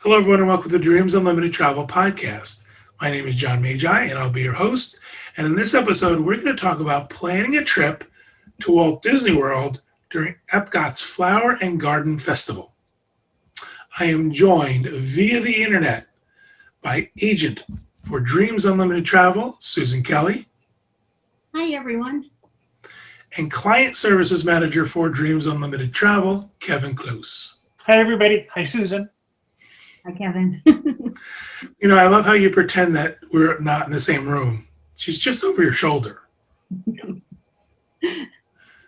Hello, everyone, and welcome to the Dreams Unlimited Travel Podcast. My name is John Magi, and I'll be your host. And in this episode, we're going to talk about planning a trip to Walt Disney World during Epcot's Flower and Garden Festival. I am joined via the internet by agent for Dreams Unlimited Travel, Susan Kelly, Hi, everyone. and client services manager for Dreams Unlimited Travel, Kevin Kloos. Hi, everybody. Hi, Susan. Hi, Kevin. You know, I love how you pretend that we're not in the same room. She's just over your shoulder,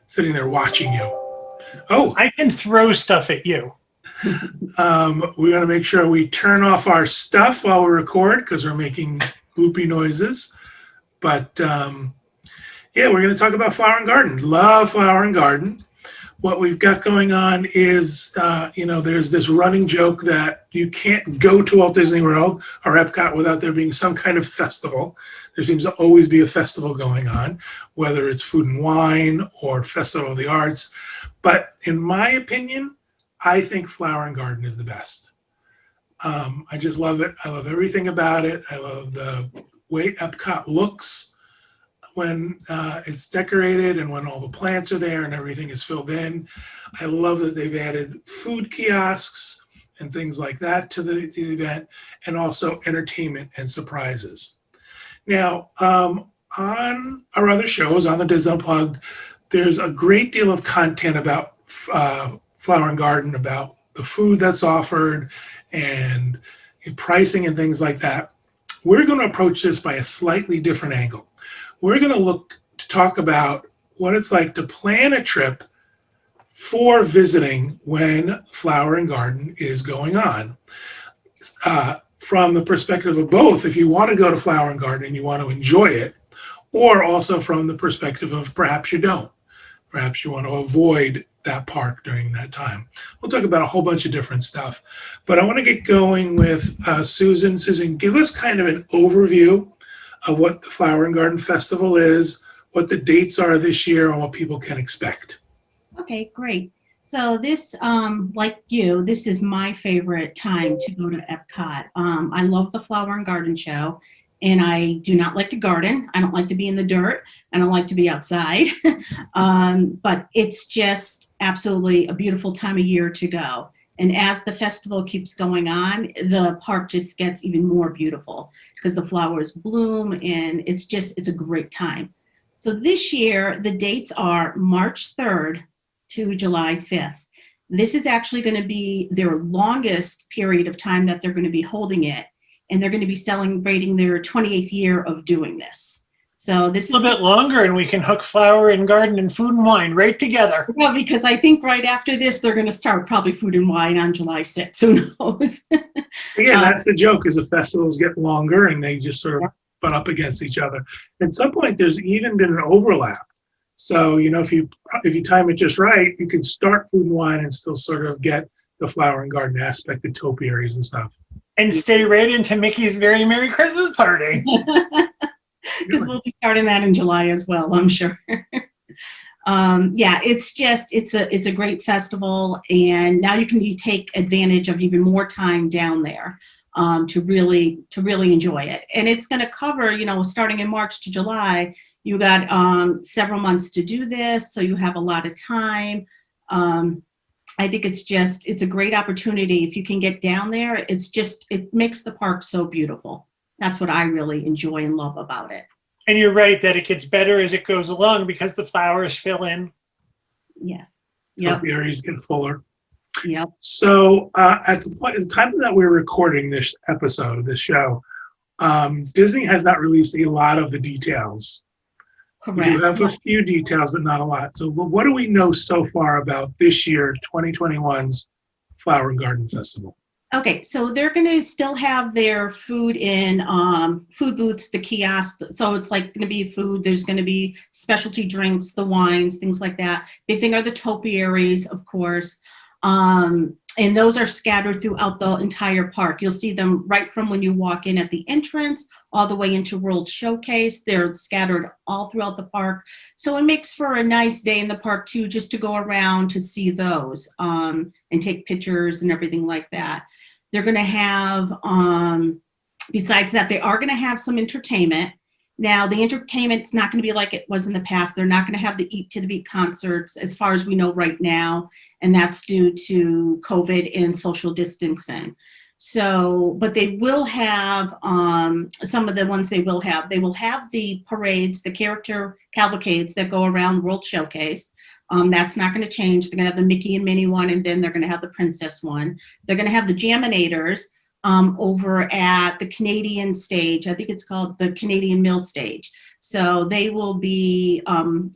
sitting there watching you. Oh, I can throw stuff at you. we want to make sure we turn off our stuff while we record because we're making bloopy noises. But yeah, we're going to talk about Flower and Garden. Love Flower and Garden. What we've got going on is, there's this running joke that you can't go to Walt Disney World or Epcot without there being some kind of festival. There seems to always be a festival going on, whether it's food and wine or Festival of the Arts. But in my opinion, I think Flower and Garden is the best. I just love it. I love everything about it. I love the way Epcot looks when it's decorated and when all the plants are there and everything is filled in. I love that they've added food kiosks and things like that to the event, and also entertainment and surprises. Now, on our other shows, on the Disney Unplugged, there's a great deal of content about Flower and Garden, about the food that's offered and pricing and things like that. We're going to approach this by a slightly different angle. We're going to look to talk about what it's like to plan a trip for visiting when Flower and Garden is going on. From the perspective of both, if you want to go to Flower and Garden and you want to enjoy it, or also from the perspective of perhaps you don't. Perhaps you want to avoid that park during that time. We'll talk about a whole bunch of different stuff. But I want to get going with Susan. Susan, give us kind of an overview of what the Flower and Garden Festival is, what the dates are this year, and what people can expect. Okay, great. So this, like you, this is my favorite time to go to Epcot. I love the Flower and Garden Show, and I do not like to garden. I don't like to be in the dirt. I don't like to be outside. But it's just absolutely a beautiful time of year to go. And as the festival keeps going on, the park just gets even more beautiful because the flowers bloom, and it's a great time. So this year, the dates are March 3rd to July 5th. This is actually going to be their longest period of time that they're going to be holding it, and they're going to be celebrating their 28th year of doing this. So this is A little bit longer, and we can hook Flower and Garden and food and wine right together. Well, because I think right after this, they're going to start probably food and wine on July 6th. Who knows? Again, that's the joke, is the festivals get longer and they just sort of butt up against each other. At some point, there's even been an overlap. So, if you time it just right, you can start food and wine and still sort of get the Flower and Garden aspect, the topiaries and stuff. And stay right into Mickey's Very Merry Christmas Party. Because we'll be starting that in July as well, I'm sure. It's a great festival, and now you can take advantage of even more time down there to really enjoy it. And it's going to cover, starting in March to July. You got several months to do this, so you have a lot of time. I think it's a great opportunity if you can get down there. It makes the park so beautiful. That's what I really enjoy and love about it. And you're right that it gets better as it goes along because the flowers fill in. Yes. Yep. Topiaries get fuller. Yep. So at the time that we're recording this episode, this show, Disney has not released a lot of the details. Correct. We do have a few details, but not a lot. So what do we know so far about this year, 2021's Flower and Garden Festival? Okay, so they're going to still have their food in food booths, the kiosks. So it's like going to be food. There's going to be specialty drinks, the wines, things like that. Big thing are the topiaries, of course. And those are scattered throughout the entire park. You'll see them right from when you walk in at the entrance all the way into World Showcase. They're scattered all throughout the park. So it makes for a nice day in the park too, just to go around to see those and take pictures and everything like that. They're going to have, besides that, they are going to have some entertainment. Now, the entertainment's not going to be like it was in the past. They're not going to have the Eat to the Beat concerts as far as we know right now, and that's due to COVID and social distancing. So, but they will have some of the ones they will have. They will have the parades, the character cavalcades that go around World Showcase. That's not going to change. They're going to have the Mickey and Minnie one, and then they're going to have the Princess one. They're going to have the Jaminators over at the Canadian stage. I think it's called the Canadian Mill stage. So they will be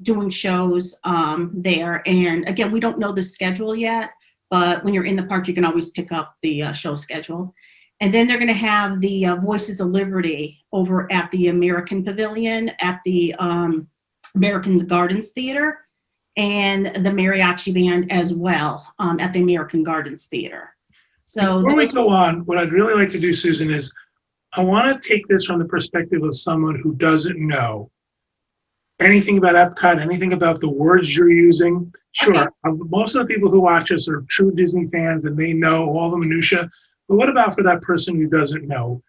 doing shows there. And again, we don't know the schedule yet, but when you're in the park, you can always pick up the show schedule. And then they're going to have the Voices of Liberty over at the American Pavilion at the American Gardens Theater, and the mariachi band as well at the American Gardens Theater. So before we go on, what I'd really like to do, Susan, is I want to take this from the perspective of someone who doesn't know anything about Epcot, anything about the words you're using. Sure, okay. Most of the people who watch us are true Disney fans and they know all the minutia. But what about for that person who doesn't know?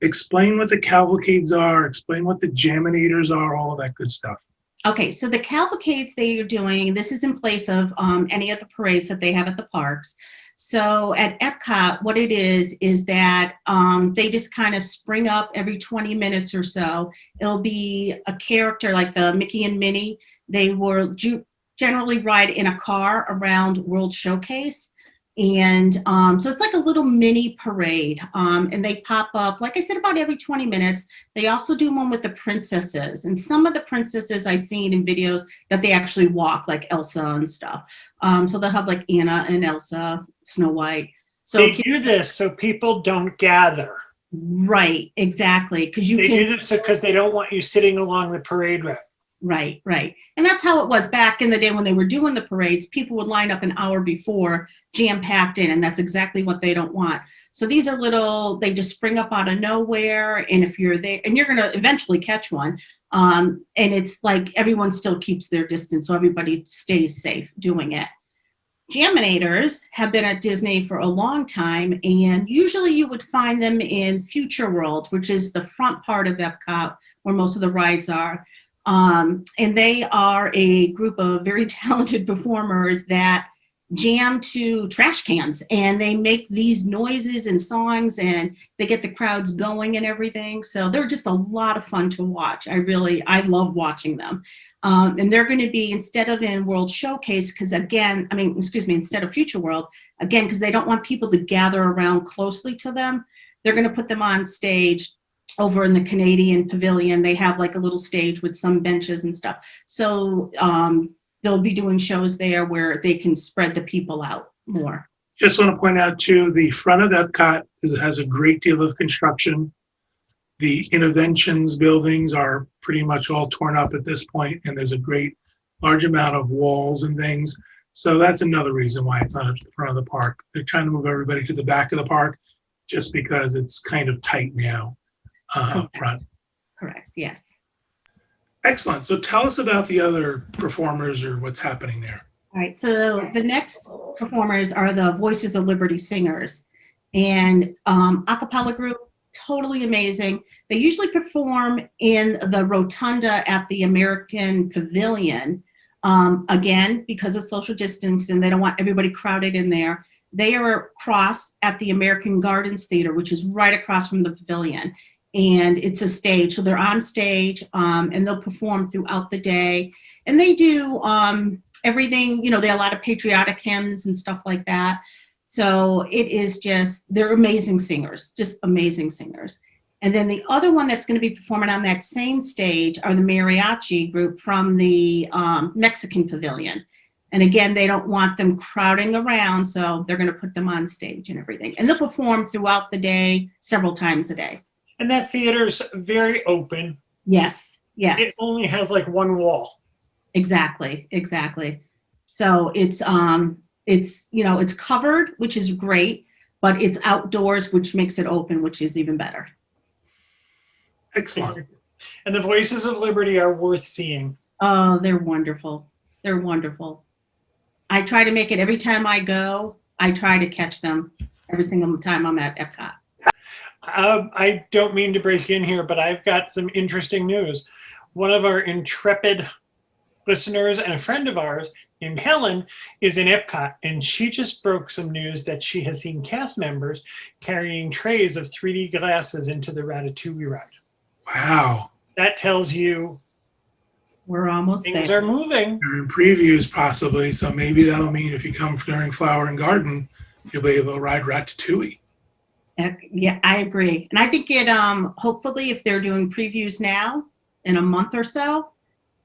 Explain what the cavalcades are, explain what the Jaminators are, all of that good stuff. Okay, so the cavalcades they are doing, this is in place of any of the parades that they have at the parks. So at Epcot, what it is that they just kind of spring up every 20 minutes or so. It'll be a character like the Mickey and Minnie. They will generally ride in a car around World Showcase. And so it's like a little mini parade. And they pop up, like I said, about every 20 minutes. They also do one with the princesses. And some of the princesses I've seen in videos that they actually walk, like Elsa and stuff. So they'll have like Anna and Elsa, Snow White. So they do this so people don't gather. Right, exactly. Because they do this because they don't want you sitting along the parade route. Right, right. And that's how it was back in the day when they were doing the parades. People would line up an hour before, jam-packed in, and that's exactly what they don't want. So these are little, they just spring up out of nowhere, and if you're there, and you're going to eventually catch one, and it's like everyone still keeps their distance, so everybody stays safe doing it. Jaminators have been at Disney for a long time, and usually you would find them in Future World, which is the front part of Epcot where most of the rides are. And they are a group of very talented performers that jam to trash cans, and they make these noises and songs, and they get the crowds going and everything. So they're just a lot of fun to watch. I love watching them. And they're going to be, instead of in World Showcase, instead of Future World, again, because they don't want people to gather around closely to them, they're going to put them on stage over in the Canadian Pavilion. They have like a little stage with some benches and stuff. So they'll be doing shows there where they can spread the people out more. Just want to point out too, the front of Epcot has a great deal of construction. The Interventions buildings are pretty much all torn up at this point, and there's a great large amount of walls and things. So that's another reason why it's not at the front of the park. They're trying to move everybody to the back of the park just because it's kind of tight now. Up front. Correct, yes. Excellent. So tell us about the other performers or what's happening there. All right, so the next performers are the Voices of Liberty singers, and a cappella group, totally amazing. They usually perform in the rotunda at the American Pavilion. Again, because of social distancing, they don't want everybody crowded in there. They are across at the American Gardens Theater, which is right across from the pavilion. And it's a stage, so they're on stage, and they'll perform throughout the day. And they do everything, they have a lot of patriotic hymns and stuff like that. So it is just, they're amazing singers, just amazing singers. And then the other one that's going to be performing on that same stage are the mariachi group from the Mexican Pavilion. And again, they don't want them crowding around, so they're going to put them on stage and everything. And they'll perform throughout the day, several times a day. And that theater's very open. Yes, yes. It only has like one wall. Exactly. So it's covered, which is great, but it's outdoors, which makes it open, which is even better. Excellent. And the Voices of Liberty are worth seeing. Oh, they're wonderful. They're wonderful. I try to make it every time I go. I try to catch them. every single time I'm at Epcot. I don't mean to break in here, but I've got some interesting news. One of our intrepid listeners and a friend of ours named Helen is in Epcot, and she just broke some news that she has seen cast members carrying trays of 3D glasses into the Ratatouille ride. Wow. That tells you We're almost things there. are moving. They're in previews possibly, so maybe that'll mean if you come during Flower and Garden, you'll be able to ride Ratatouille. Yeah, I agree. And I think it, hopefully if they're doing previews now in a month or so,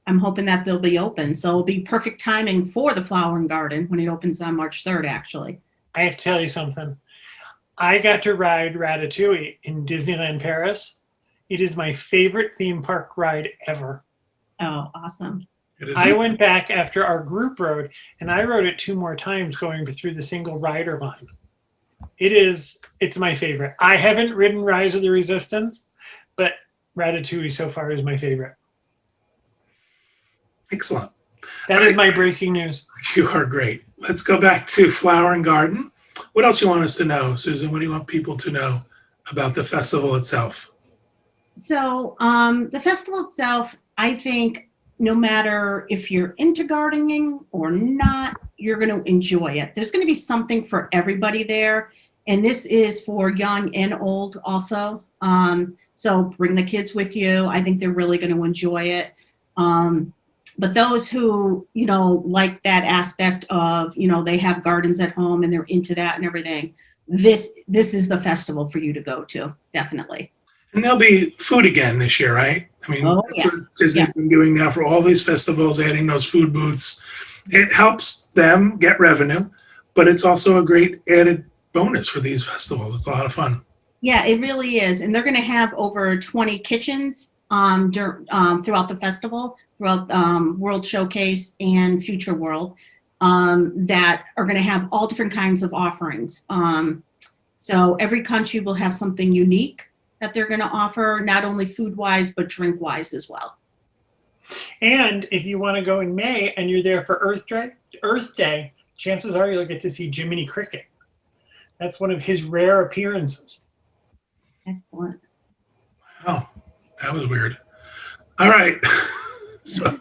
I'm hoping that they'll be open. So it'll be perfect timing for the Flower and Garden when it opens on March 3rd, actually. I have to tell you something. I got to ride Ratatouille in Disneyland Paris. It is my favorite theme park ride ever. Oh, awesome. I went back after our group rode, and I rode it 2 more times going through the single rider line. It's my favorite. I haven't ridden Rise of the Resistance, but Ratatouille so far is my favorite. Excellent. That is my breaking news. You are great. Let's go back to Flower and Garden. What else you want us to know, Susan? What do you want people to know about the festival itself? So the festival itself, I think no matter if you're into gardening or not, you're going to enjoy it. There's going to be something for everybody there. And this is for young and old also. So bring the kids with you. I think they're really going to enjoy it. But those who, like that aspect of, they have gardens at home and they're into that and everything, this is the festival for you to go to, definitely. And there'll be food again this year, right? I mean, that's what Disney's been doing now for all these festivals, adding those food booths. It helps them get revenue, but it's also a great added bonus for these festivals. It's a lot of fun. Yeah, it really is. And they're going to have over 20 kitchens throughout the festival, throughout World Showcase and Future World, that are going to have all different kinds of offerings. So every country will have something unique that they're going to offer, not only food-wise, but drink-wise as well. And if you want to go in May and you're there for Earth Day, chances are you'll get to see Jiminy Cricket. That's one of his rare appearances. Excellent. Wow, that was weird. All right. So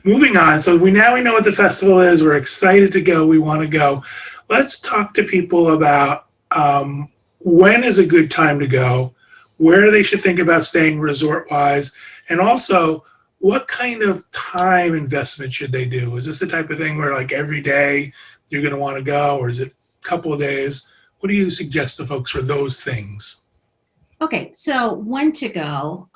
moving on. So we know what the festival is. We're excited to go. We want to go. Let's talk to people about when is a good time to go, where they should think about staying resort-wise, and also what kind of time investment should they do? Is this the type of thing where like every day you're going to want to go, or is it a couple of days? What do you suggest to folks for those things? Okay, so when to go?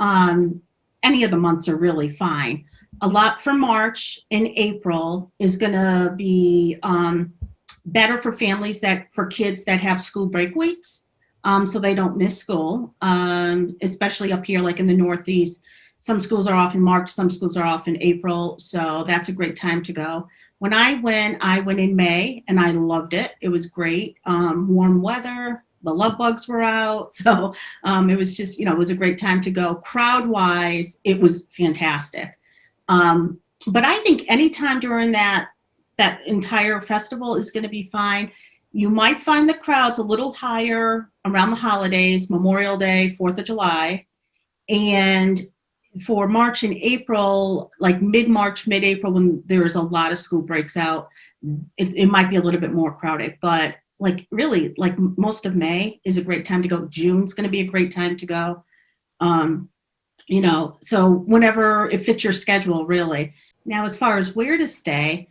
Any of the months are really fine. A lot for March and April is going to be better for families for kids that have school break weeks, so they don't miss school, especially up here like in the Northeast. Some schools are off in March, some schools are off in April, so that's a great time to go. When I went in May, and I loved it. It was great. Warm weather, the love bugs were out, so it was just, it was a great time to go. Crowd-wise, it was fantastic. But I think anytime during that entire festival is going to be fine. You might find the crowds a little higher around the holidays, Memorial Day, 4th of July, and for March and April, like mid-March, mid-April, when there's a lot of school breaks out, it might be a little bit more crowded. But like really, like most of May is a great time to go. June's going to be a great time to go. So whenever it fits your schedule, really. Now, as far as where to stay,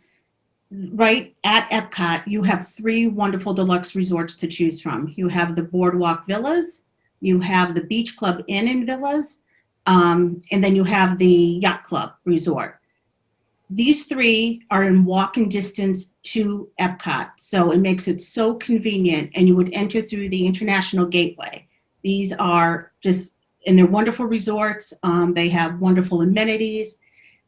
right at Epcot, you have 3 wonderful deluxe resorts to choose from. You have the Boardwalk Villas, you have the Beach Club Inn and Villas, and then you have the Yacht Club Resort. These 3 are in walking distance to Epcot, so it makes it so convenient, and you would enter through the International Gateway. These are and they're wonderful resorts. They have wonderful amenities.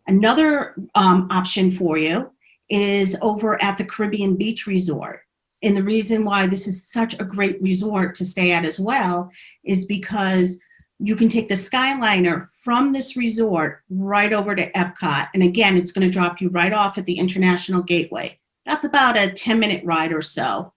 Another option for you is over at the Caribbean Beach Resort. And the reason why this is such a great resort to stay at as well is because you can take the Skyliner from this resort right over to Epcot. And again, it's going to drop you right off at the International Gateway. That's about a 10-minute ride or so.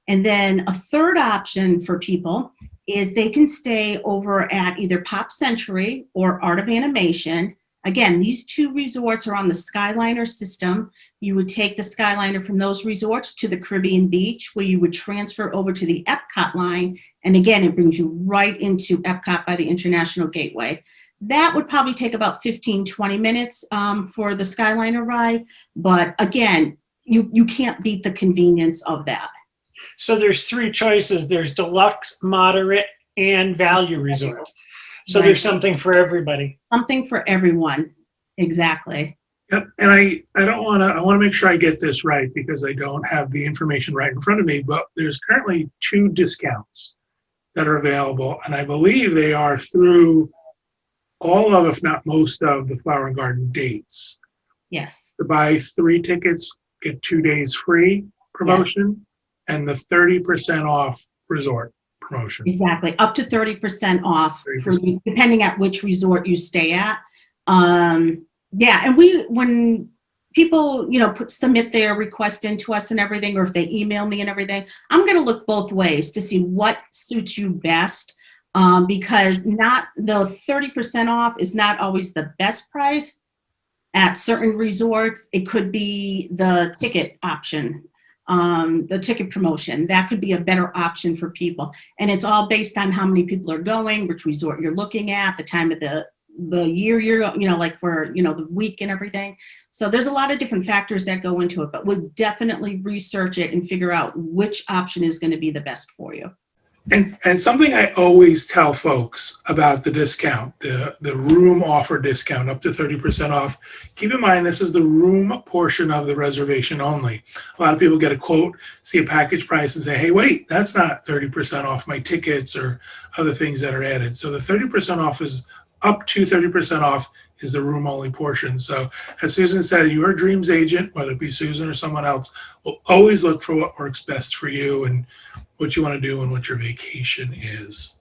And then a third option for people is they can stay over at either Pop Century or Art of Animation. Again, these two resorts are on the Skyliner system. You would take the Skyliner from those resorts to the Caribbean Beach, where you would transfer over to the Epcot line. And again, it brings you right into Epcot by the International Gateway. That would probably take about 15, 20 minutes for the Skyliner ride. But again, you can't beat the convenience of that. So there's three choices. There's deluxe, moderate, and value resort. So Right. there's something for everybody. Something for everyone. Exactly. Yep. And I want to make sure I get this right because I don't have the information right in front of me, but there's currently 2 discounts that are available. And I believe they are through all of, if not most of, the Flower and Garden dates. Yes. To buy 3 tickets, get 2 days free promotion, and the 30% off resort promotion. Exactly. Up to 30% off for 30%. depending at which resort you stay at. Yeah, and when people, submit their request into us and everything, or if they email me and everything, I'm going to look both ways to see what suits you best, because not the 30% off is not always the best price at certain resorts. It could be the ticket option, the ticket promotion. That could be a better option for people. And it's all based on how many people are going, which resort you're looking at, the time of the year you're, like for, the week and everything. So there's a lot of different factors that go into it, but we'll definitely research it and figure out which option is going to be the best for you. And something I always tell folks about the discount, the room offer discount up to 30% off, keep in mind this is the room portion of the reservation only. A lot of people get a quote, see a package price and say, hey, wait, that's not 30% off my tickets or other things that are added. So the 30% off is up to 30% off is the room only portion. So as Susan said, your dreams agent, whether it be Susan or someone else, will always look for what works best for you and what you want to do and what your vacation is.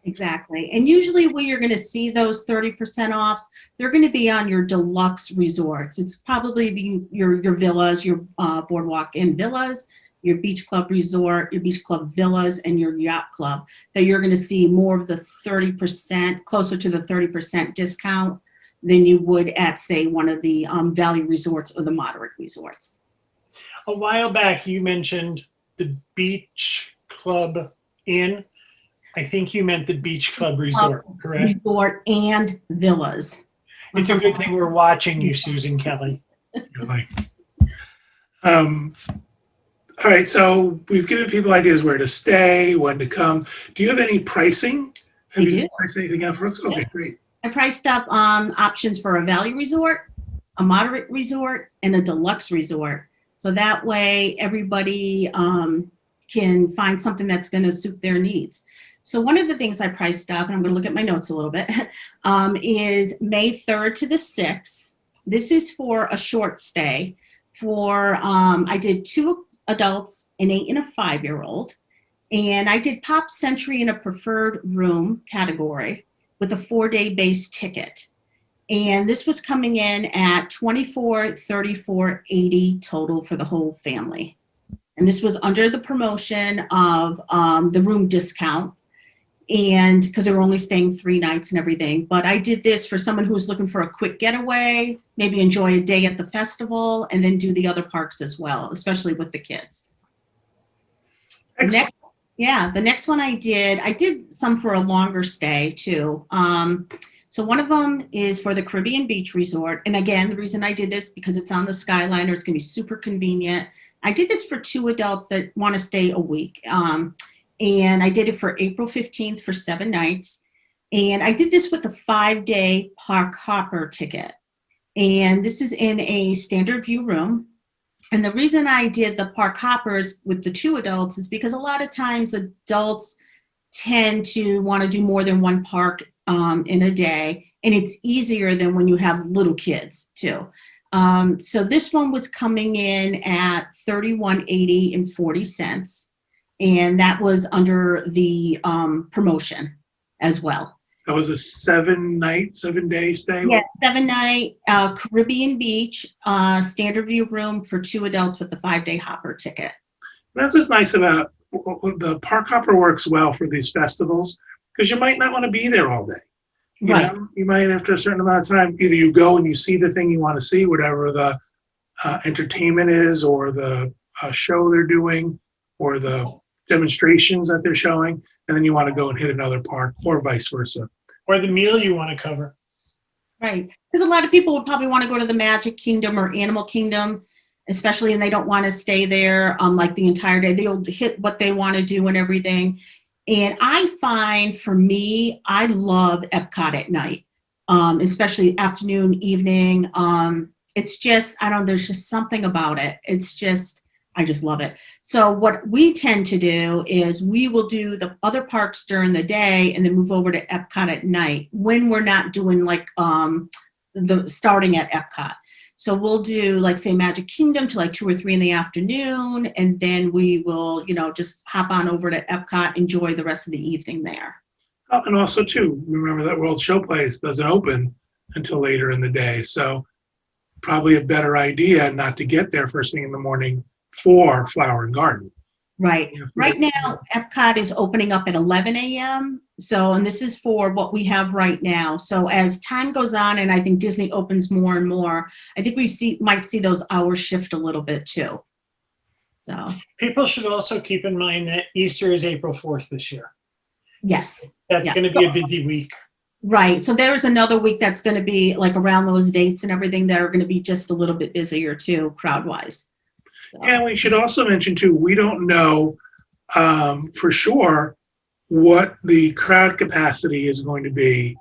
Exactly. And usually where you're going to see those 30% offs, they're going to be on your deluxe resorts. It's probably be your villas, your boardwalk and villas, your beach club resort, your beach club villas, and your yacht club, that you're going to see more of the 30%, closer to the 30% discount than you would at, say, one of the value resorts or the moderate resorts. A while back, you mentioned the beach club inn. I think you meant the beach club resort, correct? Resort and villas. It's a good thing we're watching you, Susan Kelly. You're like, all right, so we've given people ideas where to stay, when to come. Do you have any pricing? Have you priced anything out for us? Okay, great. I priced up options for a value resort, a moderate resort, and a deluxe resort. So that way everybody can find something that's going to suit their needs. So one of the things I priced up, and I'm going to look at my notes a little bit, is May 3rd to the 6th. This is for a short stay. I did 2 adults, an 8 and a 5-year-old, and I did Pop Century in a preferred room category with a 4-day base ticket. And this was coming in at $24,34.80 total for the whole family. And this was under the promotion of the room discount, and because they were only staying 3 nights and everything. But I did this for someone who was looking for a quick getaway, maybe enjoy a day at the festival, and then do the other parks as well, especially with the kids. Excellent. The next one I did some for a longer stay too. So one of them is for the Caribbean Beach Resort. And again, the reason I did this because it's on the Skyliner, it's gonna be super convenient. I did this for 2 adults that wanna stay a week. And I did it for April 15th for 7 nights. And I did this with a 5-day park hopper ticket. And this is in a standard view room. And the reason I did the park hoppers with the 2 adults is because a lot of times adults tend to want to do more than one park in a day. And it's easier than when you have little kids too. So this one was coming in at $31.80 and 40 cents. And that was under the promotion as well. That was a 7-day stay? Yes, 7-night Caribbean Beach standard view room for 2 adults with the 5-day hopper ticket. That's what's nice about the park hopper works well for these festivals because you might not want to be there all day. You Right. know, you might after a certain amount of time, either you go and you see the thing you want to see, whatever the entertainment is, or the show they're doing, or the demonstrations that they're showing, and then you want to go and hit another park, or vice versa. Or the meal you want to cover. Right. Because a lot of people would probably want to go to the Magic Kingdom or Animal Kingdom, especially, and they don't want to stay there like the entire day. They'll hit what they want to do and everything. And I find for me, I love Epcot at night, especially afternoon, evening. It's just, I don't know, there's just something about it. It's just, I just love it. So what we tend to do is we will do the other parks during the day and then move over to Epcot at night when we're not doing like the starting at Epcot. So we'll do like say Magic Kingdom to like 2 or 3 in the afternoon, and then we will, just hop on over to Epcot, enjoy the rest of the evening there. Oh, and also too, remember that World Showplace doesn't open until later in the day, so probably a better idea not to get there first thing in the morning for Flower and Garden. Right. Right now, Epcot is opening up at 11 a.m. So, and this is for what we have right now. So as time goes on, and I think Disney opens more and more, I think we might see those hours shift a little bit too. So People should also keep in mind that Easter is April 4th this year. yes. That's Yeah. going to be a busy week. Right. So there's another week that's going to be like around those dates and everything that are going to be just a little bit busier too, crowd wise. So. And we should also mention too, we don't know for sure what the crowd capacity is going to be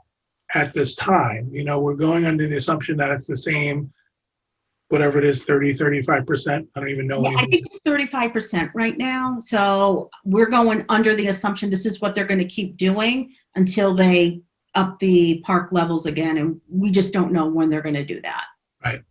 at this time. We're going under the assumption that it's the same, whatever it is, 30, 35%. I don't even know. Yeah, I think it's 35% right now. So we're going under the assumption this is what they're going to keep doing until they up the park levels again. And we just don't know when they're going to do that. Right.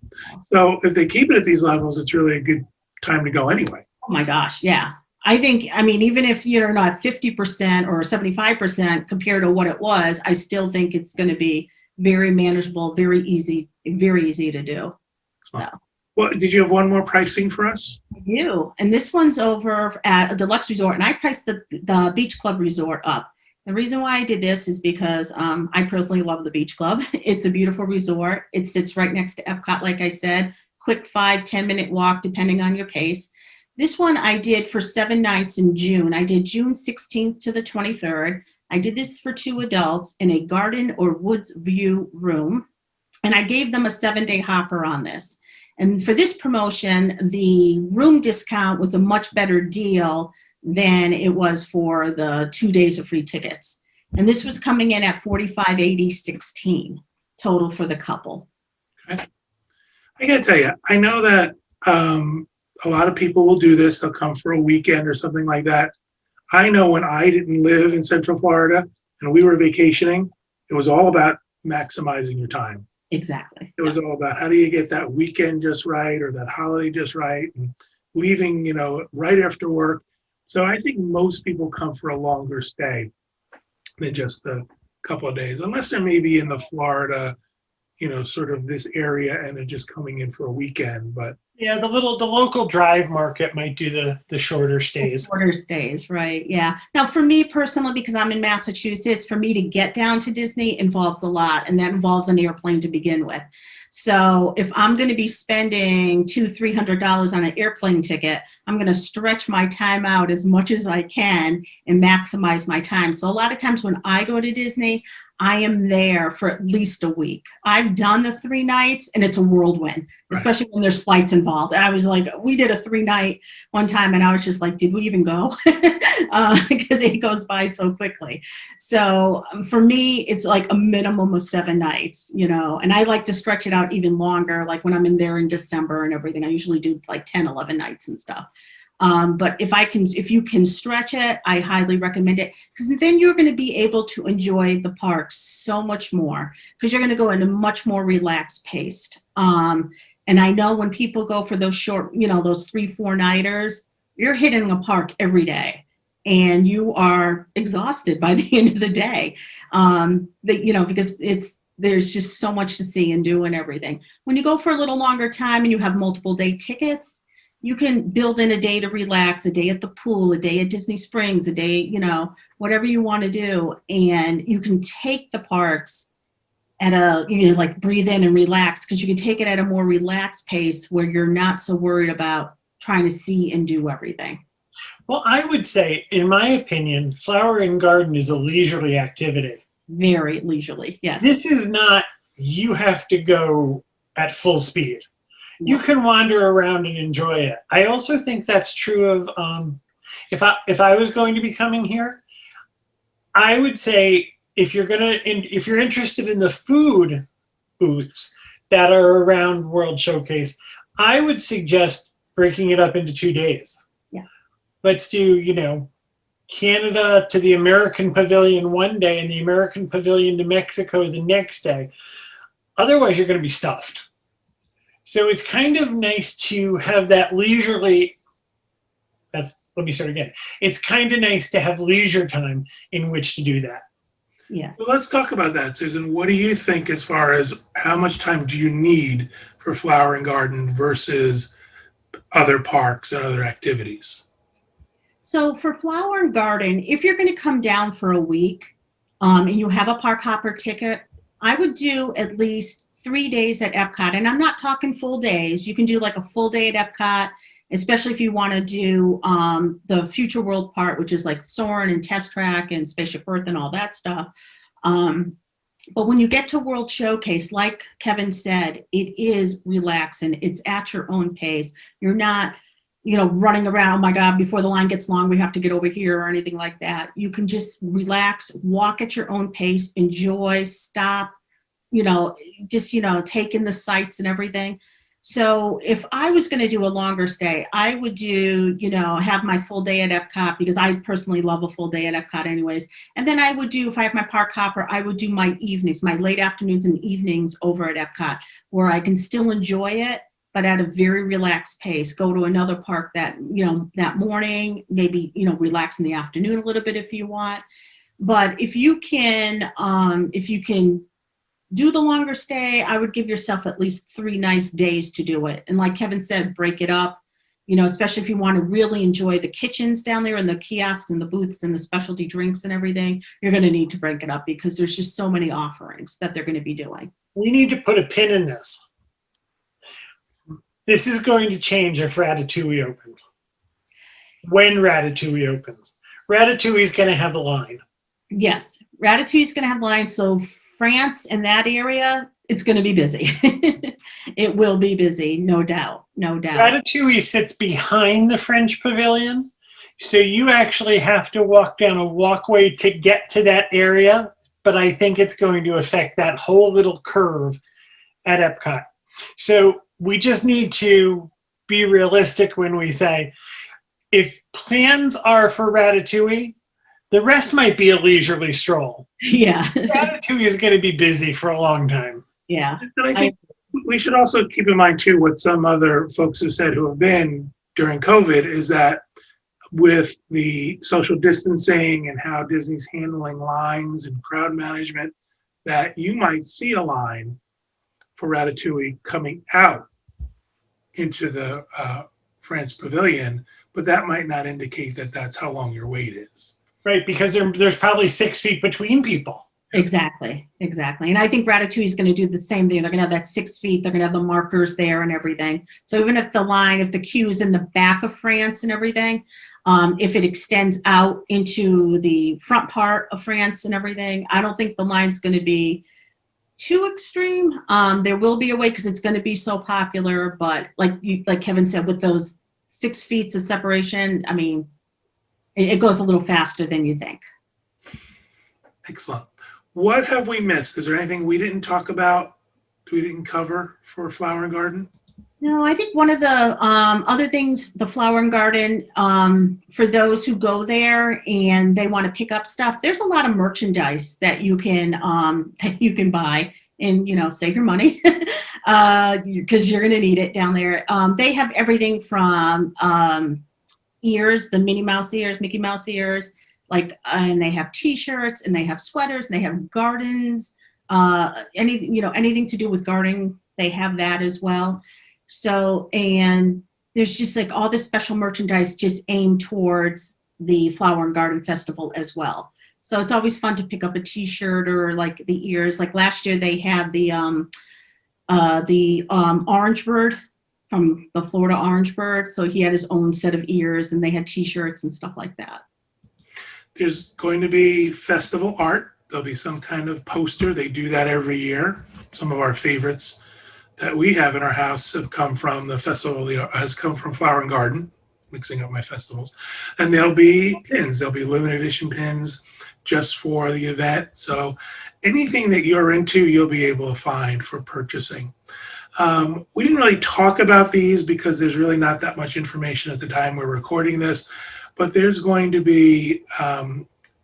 So if they keep it at these levels, it's really a good time to go anyway. Oh my gosh. Yeah. I mean, even if you're not 50% or 75% compared to what it was, I still think it's going to be very manageable, very easy to do. So. Well, did you have one more pricing for us? I do. And this one's over at a deluxe resort, and I priced the Beach Club resort up. The reason why I did this is because I personally love the Beach Club. It's a beautiful resort. It sits right next to Epcot, like I said. Quick 5-10 minute walk, depending on your pace. This one I did for 7 nights in June. I did June 16th to the 23rd. I did this for 2 adults in a garden or woods view room. And I gave them a 7-day hopper on this. And for this promotion, the room discount was a much better deal than it was for the 2 days of free tickets. And this was coming in at $45.80.16 total for the couple. Okay. I got to tell you, I know that a lot of people will do this. They'll come for a weekend or something like that. I know when I didn't live in Central Florida and we were vacationing, it was all about maximizing your time. Exactly. It was all about how do you get that weekend just right or that holiday just right, and leaving, right after work. So I think most people come for a longer stay than just a couple of days, unless they're maybe in the Florida, sort of this area, and they're just coming in for a weekend. But yeah, the local drive market might do the shorter stays. Shorter stays, right? Yeah. Now, for me personally, because I'm in Massachusetts, for me to get down to Disney involves a lot, and that involves an airplane to begin with. So if I'm going to be spending $200-300 on an airplane ticket, I'm going to stretch my time out as much as I can and maximize my time. So a lot of times when I go to Disney, I am there for at least a week. I've done the 3 nights and it's a whirlwind, especially when there's flights involved. And I was like, we did a 3-night one time and I was just like, did we even go? Because it goes by so quickly. So for me, it's like a minimum of 7 nights, and I like to stretch it out even longer. Like when I'm in there in December and everything, I usually do like 10, 11 nights and stuff. But if you can stretch it, I highly recommend it, because then you're going to be able to enjoy the park so much more, because you're going to go in a much more relaxed paced. And I know when people go for those short, those 3-4 nighters, you're hitting a park every day and you are exhausted by the end of the day. Because there's just so much to see and do and everything. When you go for a little longer time and you have multiple day tickets, you can build in a day to relax, a day at the pool, a day at Disney Springs, a day, whatever you want to do. And you can take the parks at like breathe in and relax, because you can take it at a more relaxed pace where you're not so worried about trying to see and do everything. Well, I would say, in my opinion, Flower and Garden is a leisurely activity. Very leisurely, yes. This is not, you have to go at full speed. You can wander around and enjoy it. I also think that's true of, if I was going to be coming here, I would say if you're interested in the food booths that are around World Showcase, I would suggest breaking it up into 2 days. Yeah. Let's do, Canada to the American Pavilion one day and the American Pavilion to Mexico the next day. Otherwise, you're going to be stuffed. So it's kind of nice to have that leisurely, let me start again. It's kind of nice to have leisure time in which to do that. Yes. So let's talk about that, Susan. What do you think as far as how much time do you need for Flower and Garden versus other parks and other activities? So for Flower and Garden, if you're going to come down for a week and you have a park hopper ticket, I would do at least 3 days at Epcot. And I'm not talking full days. You can do like a full day at Epcot, especially if you want to do the Future World part, which is like Soarin' and Test Track and Spaceship Earth and all that stuff. But when you get to World Showcase, like Kevin said, it is relaxing. It's at your own pace. You're not, running around, oh my God, before the line gets long, we have to get over here or anything like that. You can just relax, walk at your own pace, enjoy, stop, just, take in the sights and everything. So if I was going to do a longer stay, I would do, have my full day at Epcot, because I personally love a full day at Epcot anyways. And then I would do, if I have my park hopper, I would do my evenings, my late afternoons and evenings over at Epcot, where I can still enjoy it, but at a very relaxed pace. Go to another park that morning, maybe, relax in the afternoon a little bit if you want. But if you can do the longer stay, I would give yourself at least 3 nice days to do it. And like Kevin said, break it up, especially if you want to really enjoy the kitchens down there and the kiosks and the booths and the specialty drinks and everything. You're going to need to break it up because there's just so many offerings that they're going to be doing. We need to put a pin in this. This is going to change if Ratatouille opens. When Ratatouille opens. Ratatouille is going to have a line. Yes, Ratatouille is going to have lines. So France and that area, it's going to be busy. It will be busy, no doubt, no doubt. Ratatouille sits behind the French Pavilion, so you actually have to walk down a walkway to get to that area, but I think it's going to affect that whole little curve at Epcot. So we just need to be realistic when we say, if plans are for Ratatouille, the rest might be a leisurely stroll. Yeah. Ratatouille is going to be busy for a long time. Yeah. And I think we should also keep in mind, too, what some other folks have said who have been during COVID, is that with the social distancing and how Disney's handling lines and crowd management, that you might see a line for Ratatouille coming out into the France Pavilion, but that might not indicate that that's how long your wait is. Right, because there's probably 6 feet between people. Exactly. And I think Ratatouille is going to do the same thing. They're going to have that 6 feet. They're going to have the markers there and everything. So even if the queue is in the back of France and everything, if it extends out into the front part of France and everything, I don't think the line's going to be too extreme. There will be a way because it's going to be so popular. But like Kevin said, with those 6 feet of separation, I mean, it goes a little faster than you think. Excellent. What have we missed? Is there anything we didn't talk about, we didn't cover for Flower and Garden? No, I think one of the other things, the Flower and Garden, for those who go there and they want to pick up stuff, there's a lot of merchandise that you can buy and save your money because you're going to need it down there. They have everything from ears, the Minnie Mouse ears, Mickey Mouse ears, and they have T-shirts and they have sweaters and they have gardens, anything to do with gardening, they have that as well. So, and there's just like all this special merchandise just aimed towards the Flower and Garden Festival as well. So it's always fun to pick up a T-shirt or like the ears. Like last year they had the orange bird from the Florida orange bird. So he had his own set of ears, and they had T-shirts and stuff like that. There's going to be festival art. There'll be some kind of poster. They do that every year. Some of our favorites that we have in our house have come from the festival, has come from Flower and Garden, mixing up my festivals. And there'll be pins. There'll be limited edition pins just for the event. So anything that you're into, you'll be able to find for purchasing. We didn't really talk about these because there's really not that much information at the time we're recording this, but there's going to be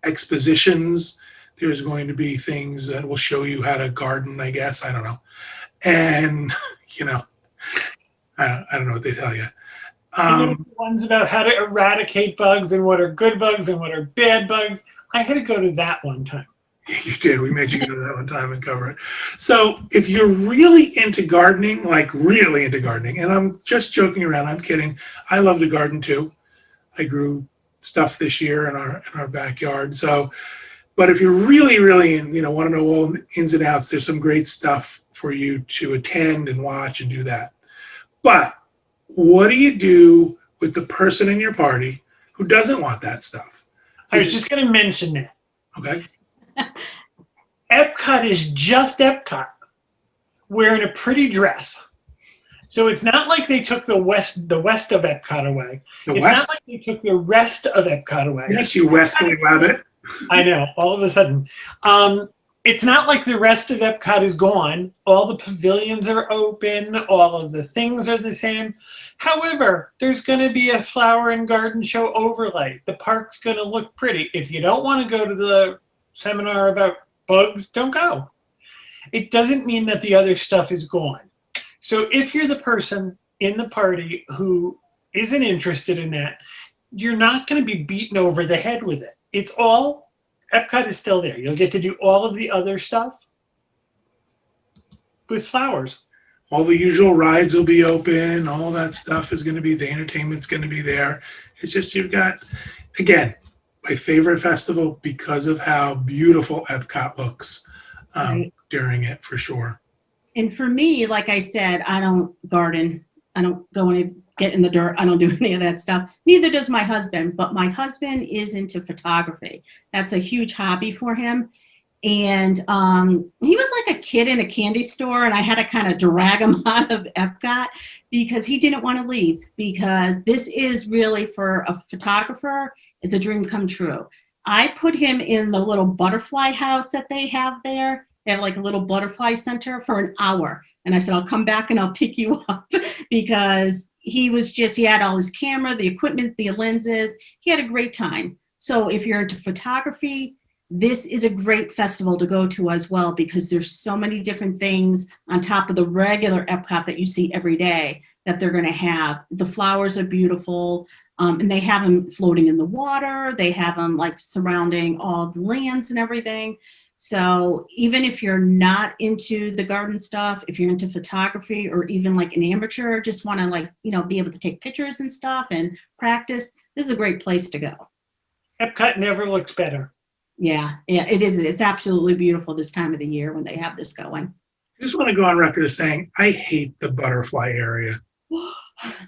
expositions. There's going to be things that will show you how to garden, I guess. I don't know. And, you know, I don't know what they tell you. And there's ones about how to eradicate bugs and what are good bugs and what are bad bugs. I had to go to that one time. You did. We made you go to that one time and cover it. So if you're really into gardening, like really into gardening, and I'm just joking around, I'm kidding. I love to garden too. I grew stuff this year in our backyard. So, but if you're really, really, want to know all the ins and outs, there's some great stuff for you to attend and watch and do that. But what do you do with the person in your party who doesn't want that stuff? I was just going to mention that. Okay. Epcot is just Epcot wearing a pretty dress. So it's not like they took the west of Epcot away. It's not like they took the rest of Epcot away. Yes, you westerly rabbit. I know, all of a sudden. It's not like the rest of Epcot is gone. All the pavilions are open. All of the things are the same. However, there's going to be a flower and garden show overlay. The park's going to look pretty. If you don't want to go to the seminar about bugs, don't go. It doesn't mean that the other stuff is gone. So if you're the person in the party who isn't interested in that, you're not going to be beaten over the head with it. It's all, Epcot is still there. You'll get to do all of the other stuff with flowers. All the usual rides will be open. All that stuff is going to be, the entertainment's going to be there. It's just, you've got, again, my favorite festival because of how beautiful Epcot looks during it, for sure. And for me, like I said, I don't garden. I don't go and get in the dirt. I don't do any of that stuff. Neither does my husband, but my husband is into photography. That's a huge hobby for him. And he was like a kid in a candy store, and I had to kind of drag him out of Epcot because he didn't want to leave, because this is really, for a photographer, it's a dream come true. I put him in the little butterfly house that they have there. They have like a little butterfly center for an hour. And I said, I'll come back and I'll pick you up, because he had all his camera, the equipment, the lenses. He had a great time. So if you're into photography, this is a great festival to go to as well, because there's so many different things on top of the regular Epcot that you see every day that they're going to have. The flowers are beautiful, and they have them floating in the water. They have them like surrounding all the lands and everything. So even if you're not into the garden stuff, if you're into photography, or even like an amateur, just want to be able to take pictures and stuff and practice, this is a great place to go. Epcot never looks better. Yeah, it is. It's absolutely beautiful this time of the year when they have this going. I just want to go on record as saying I hate the butterfly area.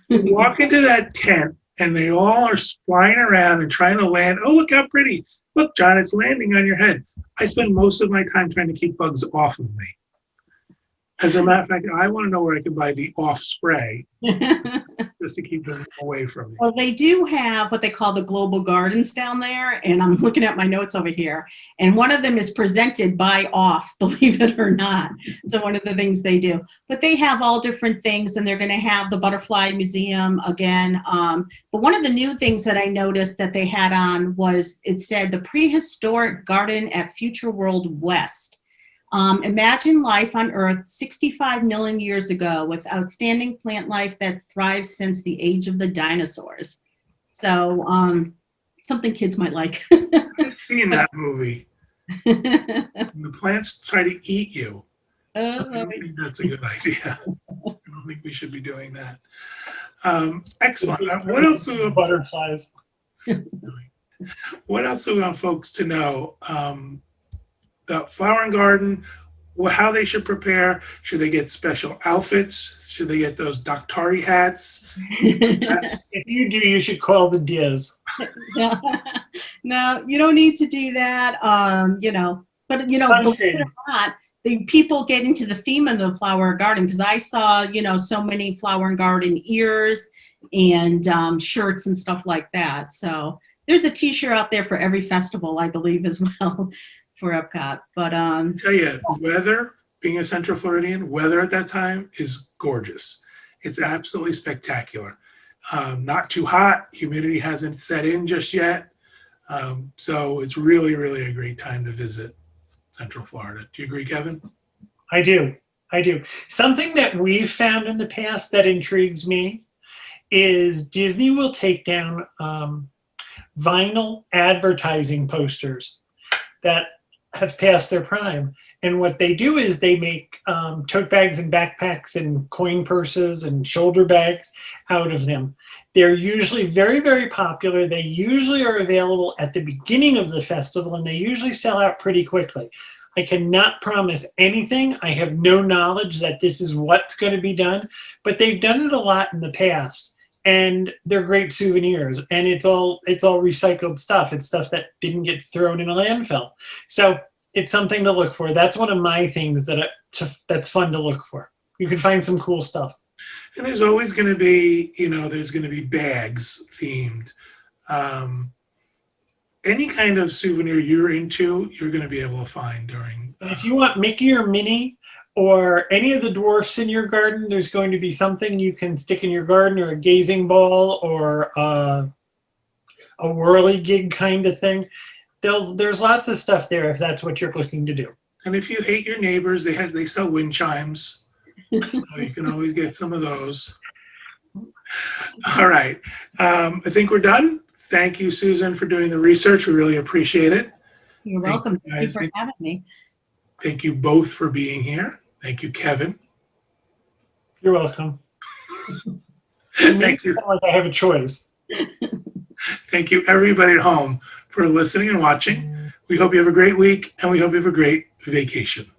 You walk into that tent and they all are flying around and trying to land. Oh, look how pretty. Look, John, it's landing on your head. I spend most of my time trying to keep bugs off of me. As a matter of fact, I want to know where I can buy the off spray just to keep them away from me. Well, they do have what they call the global gardens down there, and I'm looking at my notes over here, and one of them is presented by Off, believe it or not. So one of the things they do, but they have all different things, and they're going to have the butterfly museum again. But one of the new things that I noticed that they had on was, it said the prehistoric garden at Future World West. Imagine life on Earth 65 million years ago with outstanding plant life that thrives since the age of the dinosaurs. So something kids might like. I've seen that movie. The plants try to eat you. I don't think that's a good idea. I don't think we should be doing that. Excellent. What else? Butterflies. What else do we want folks to know about Flower and Garden? How they should prepare? Should they get special outfits? Should they get those Doctari hats? Yes. If you do, you should call the Diz. No, you don't need to do that. But believe it or not, the people get into the theme of the flower garden because I saw, so many flower and garden ears and shirts and stuff like that. So there's a T-shirt out there for every festival, I believe, as well for Epcot. But I tell you, weather, being a Central Floridian, weather at that time is gorgeous. It's absolutely spectacular. Not too hot. Humidity hasn't set in just yet. So it's really, really a great time to visit Central Florida. Do you agree, Kevin? I do. Something that we've found in the past that intrigues me is Disney will take down vinyl advertising posters that have passed their prime. And what they do is they make tote bags and backpacks and coin purses and shoulder bags out of them. They're usually very, very popular. They usually are available at the beginning of the festival, and they usually sell out pretty quickly. I cannot promise anything. I have no knowledge that this is what's going to be done, but they've done it a lot in the past. And they're great souvenirs, and it's all recycled stuff. It's stuff that didn't get thrown in a landfill. So it's something to look for. That's one of my things that's fun to look for. You can find some cool stuff. And there's always going to be, there's going to be bags themed. Any kind of souvenir you're into, you're going to be able to find during. And if you want Mickey or Minnie or any of the dwarfs in your garden, there's going to be something you can stick in your garden, or a gazing ball, or a whirligig kind of thing. There's lots of stuff there if that's what you're looking to do. And if you hate your neighbors, they sell wind chimes. You can always get some of those. All right. I think we're done. Thank you, Susan, for doing the research. We really appreciate it. You're welcome. Thank you for having me. Thank you both for being here. Thank you, Kevin. You're welcome. Thank you. Like I have a choice. Thank you, everybody at home, for listening and watching. We hope you have a great week, and we hope you have a great vacation.